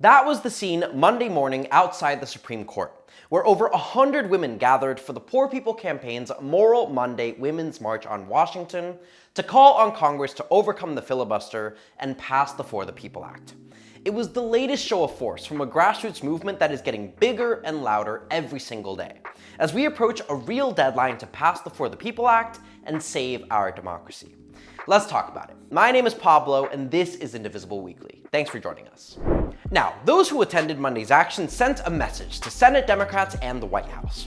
That was the scene Monday morning outside the Supreme Court, where over 100 women gathered for the Poor People Campaign's Moral Monday Women's March on Washington to call on Congress to overcome the filibuster and pass the For the People Act. It was the latest show of force from a grassroots movement that is getting bigger and louder every single day, as we approach a real deadline to pass the For the People Act and save our democracy. Let's talk about it. My name is Pablo, and this is Indivisible Weekly. Thanks for joining us. Now, those who attended Monday's action sent a message to Senate Democrats and the White House.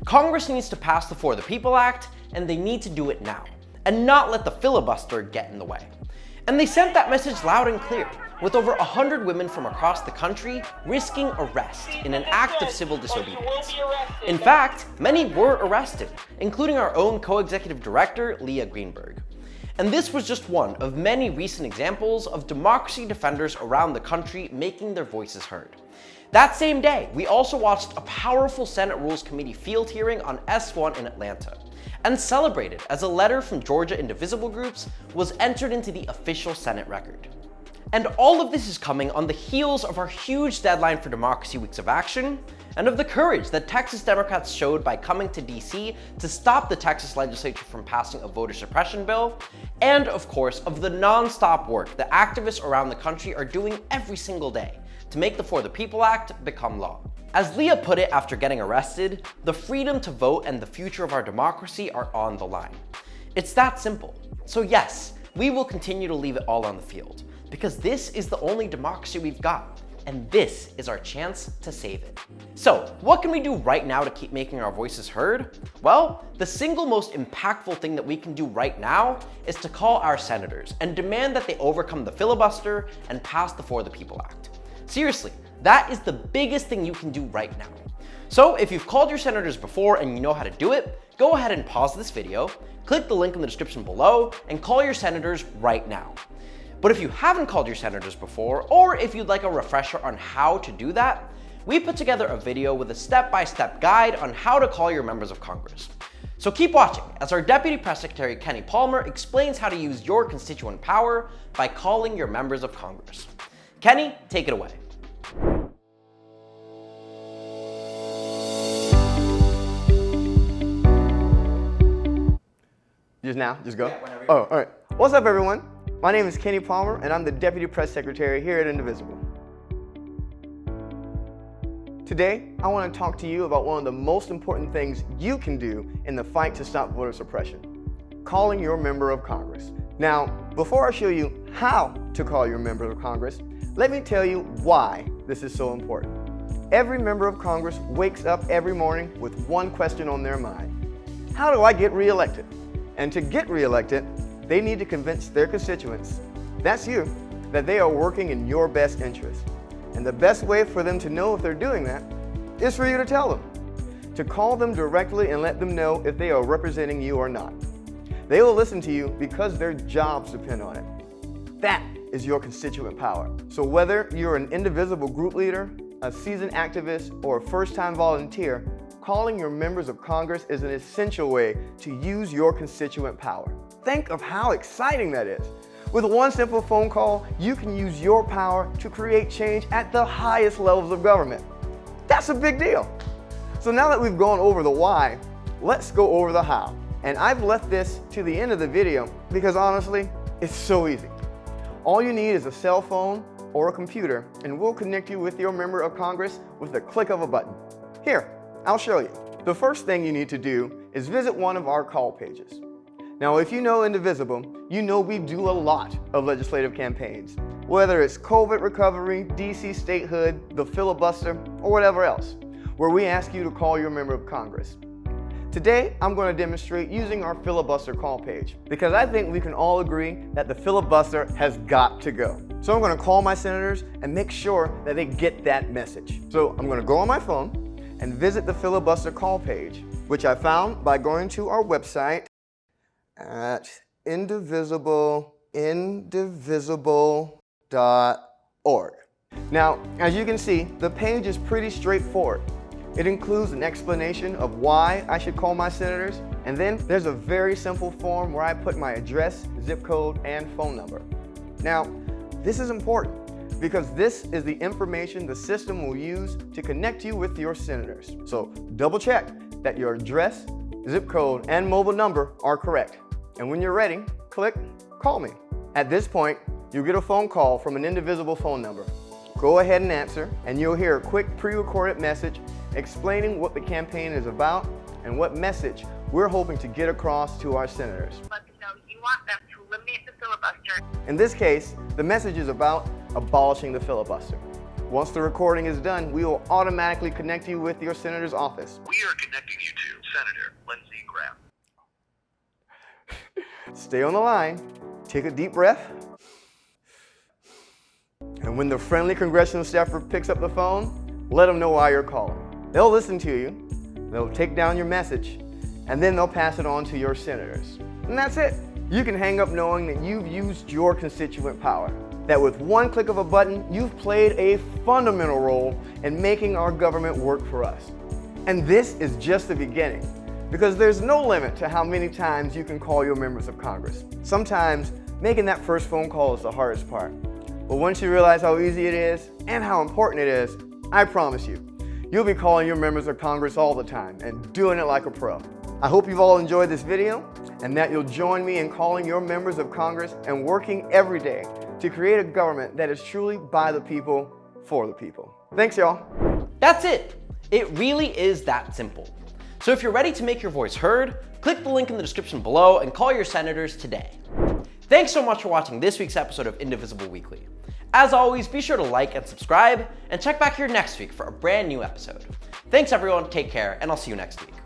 Congress needs to pass the For the People Act, and they need to do it now, and not let the filibuster get in the way. And they sent that message loud and clear, with over 100 women from across the country risking arrest in an act of civil disobedience. In fact, many were arrested, including our own co-executive director, Leah Greenberg. And this was just one of many recent examples of democracy defenders around the country making their voices heard. That same day, we also watched a powerful Senate Rules Committee field hearing on S1 in Atlanta, and celebrated as a letter from Georgia Indivisible groups was entered into the official Senate record. And all of this is coming on the heels of our huge deadline for Democracy Weeks of Action, and of the courage that Texas Democrats showed by coming to DC to stop the Texas legislature from passing a voter suppression bill, and of course of the non-stop work that activists around the country are doing every single day to make the For the People Act become law. As Leah put it after getting arrested, the freedom to vote and the future of our democracy are on the line. It's that simple. So yes, we will continue to leave it all on the field, because this is the only democracy we've got, and this is our chance to save it. So, what can we do right now to keep making our voices heard? Well, the single most impactful thing that we can do right now is to call our senators and demand that they overcome the filibuster and pass the For the People Act. Seriously, that is the biggest thing you can do right now. So if you've called your senators before and you know how to do it, go ahead and pause this video, click the link in the description below, and call your senators right now. But if you haven't called your senators before, or if you'd like a refresher on how to do that, we put together a video with a step-by-step guide on how to call your members of Congress. So keep watching as our Deputy Press Secretary Kenny Palmer explains how to use your constituent power by calling your members of Congress. Kenny, take it away. Just now? Just go? Yeah, whenever. Oh, all right. What's up, everyone? My name is Kenny Palmer, and I'm the Deputy Press Secretary here at Indivisible. Today, I want to talk to you about one of the most important things you can do in the fight to stop voter suppression: calling your member of Congress. Now, before I show you how to call your member of Congress, let me tell you why this is so important. Every member of Congress wakes up every morning with one question on their mind: how do I get reelected? And to get reelected, they need to convince their constituents, that's you, that they are working in your best interest. And the best way for them to know if they're doing that is for you to tell them, to call them directly and let them know if they are representing you or not. They will listen to you because their jobs depend on it. That is your constituent power. So whether you're an Indivisible group leader, a seasoned activist, or a first-time volunteer, calling your members of Congress is an essential way to use your constituent power. Think of how exciting that is. With one simple phone call, you can use your power to create change at the highest levels of government. That's a big deal. So now that we've gone over the why, let's go over the how. And I've left this to the end of the video because honestly, it's so easy. All you need is a cell phone or a computer, and we'll connect you with your member of Congress with the click of a button. Here, I'll show you. The first thing you need to do is visit one of our call pages. Now, if you know Indivisible, you know we do a lot of legislative campaigns, whether it's COVID recovery, DC statehood, the filibuster, or whatever else, where we ask you to call your member of Congress. Today, I'm going to demonstrate using our filibuster call page, because I think we can all agree that the filibuster has got to go. So I'm going to call my senators and make sure that they get that message. So I'm going to go on my phone and visit the filibuster call page, which I found by going to our website at indivisible.org. Now, as you can see, the page is pretty straightforward. It includes an explanation of why I should call my senators, and then there's a very simple form where I put my address, zip code, and phone number. Now, this is important because this is the information the system will use to connect you with your senators. So double check that your address, zip code, and mobile number are correct. And when you're ready, click Call Me. At this point, you'll get a phone call from an Indivisible phone number. Go ahead and answer, and you'll hear a quick pre-recorded message explaining what the campaign is about and what message we're hoping to get across to our senators. Let them know you want them to eliminate the filibuster. In this case, the message is about abolishing the filibuster. Once the recording is done, we will automatically connect you with your senator's office. We are connecting you to Senator Lindsey Graham. Stay on the line, take a deep breath, and when the friendly congressional staffer picks up the phone, let them know why you're calling. They'll listen to you, they'll take down your message, and then they'll pass it on to your senators. And that's it. You can hang up knowing that you've used your constituent power, that with one click of a button, you've played a fundamental role in making our government work for us. And this is just the beginning, because there's no limit to how many times you can call your members of Congress. Sometimes, making that first phone call is the hardest part. But once you realize how easy it is and how important it is, I promise you, you'll be calling your members of Congress all the time and doing it like a pro. I hope you've all enjoyed this video and that you'll join me in calling your members of Congress and working every day to create a government that is truly by the people, for the people. Thanks, y'all. That's it. It really is that simple. So if you're ready to make your voice heard, click the link in the description below and call your senators today. Thanks so much for watching this week's episode of Indivisible Weekly. As always, be sure to like and subscribe, and check back here next week for a brand new episode. Thanks everyone, take care, and I'll see you next week.